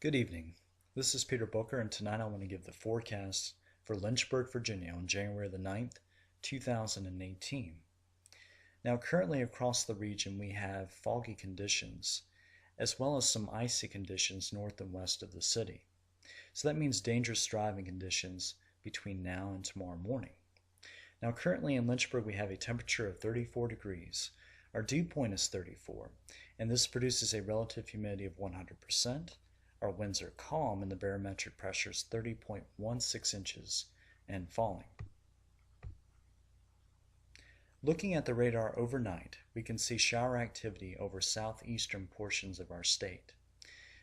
Good evening. This is Peter Booker, and tonight I want to give the forecast for Lynchburg, Virginia on January the 9th, 2018. Now, currently across the region, we have foggy conditions, as well as some icy conditions north and west of the city. So that means dangerous driving conditions between now and tomorrow morning. Now, currently in Lynchburg, we have a temperature of 34 degrees. Our dew point is 34, and this produces a relative humidity of 100%. Our winds are calm and the barometric pressure is 30.16 inches and falling. Looking at the radar overnight, we can see shower activity over southeastern portions of our state.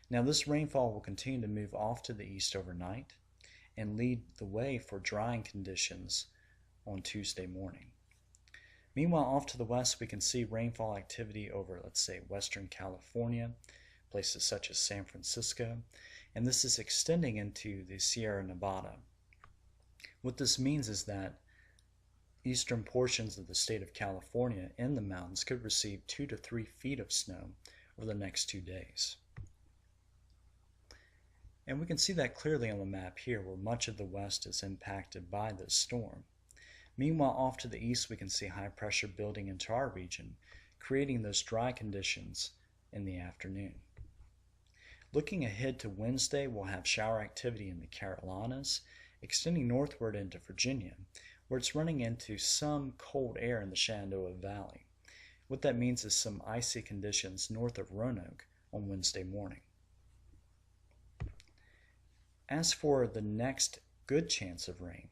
Now this rainfall will continue to move off to the east overnight and lead the way for drying conditions on Tuesday morning. Meanwhile, off to the west, we can see rainfall activity over, let's say, western California, places such as San Francisco, and this is extending into the Sierra Nevada. What this means is that eastern portions of the state of California in the mountains could receive 2 to 3 feet of snow over the next 2 days. And we can see that clearly on the map here, where much of the west is impacted by this storm. Meanwhile, off to the east, we can see high pressure building into our region, creating those dry conditions in the afternoon. Looking ahead to Wednesday, we'll have shower activity in the Carolinas, extending northward into Virginia, where it's running into some cold air in the Shenandoah Valley. What that means is some icy conditions north of Roanoke on Wednesday morning. As for the next good chance of rain,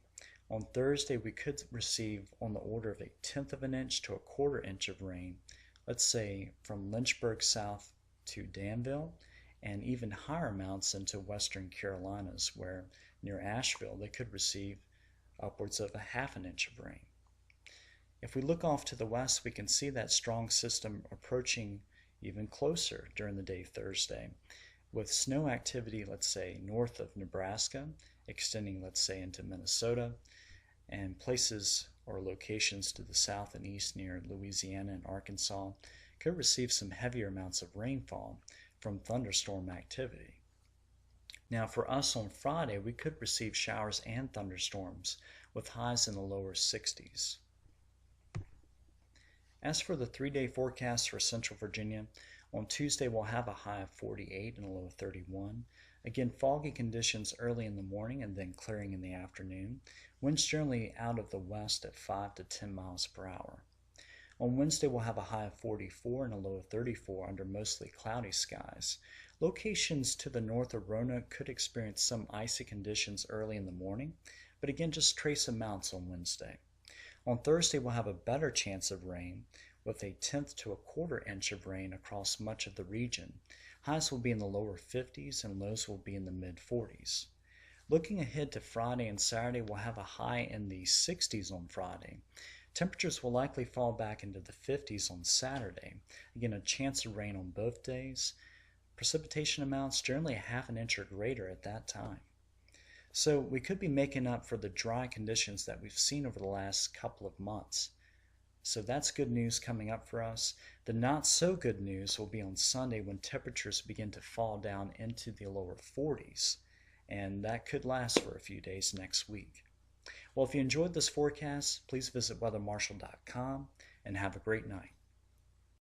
on Thursday we could receive on the order of 1/10 of an inch to 1/4 inch of rain, let's say from Lynchburg south to Danville, and even higher amounts into western Carolinas, where near Asheville they could receive upwards of 1/2 an inch of rain. If we look off to the west, we can see that strong system approaching even closer during the day Thursday, with snow activity, let's say, north of Nebraska, extending, let's say, into Minnesota, and places or locations to the south and east near Louisiana and Arkansas could receive some heavier amounts of rainfall from thunderstorm activity. Now for us on Friday, we could receive showers and thunderstorms with highs in the lower 60s. As for the 3-day forecast for Central Virginia, on Tuesday we'll have a high of 48 and a low of 31. Again, foggy conditions early in the morning and then clearing in the afternoon. Winds generally out of the west at 5 to 10 miles per hour. On Wednesday, we'll have a high of 44 and a low of 34 under mostly cloudy skies. Locations to the north of Roanoke could experience some icy conditions early in the morning, but again, just trace amounts on Wednesday. On Thursday, we'll have a better chance of rain with 1/10 to 1/4 inch of rain across much of the region. Highs will be in the lower 50s and lows will be in the mid 40s. Looking ahead to Friday and Saturday, we'll have a high in the 60s on Friday. Temperatures will likely fall back into the 50s on Saturday. Again, a chance of rain on both days. Precipitation amounts generally 1/2 an inch or greater at that time. So we could be making up for the dry conditions that we've seen over the last couple of months. So that's good news coming up for us. The not so good news will be on Sunday when temperatures begin to fall down into the lower 40s. And that could last for a few days next week. Well, if you enjoyed this forecast, please visit weathermarshal.com and have a great night.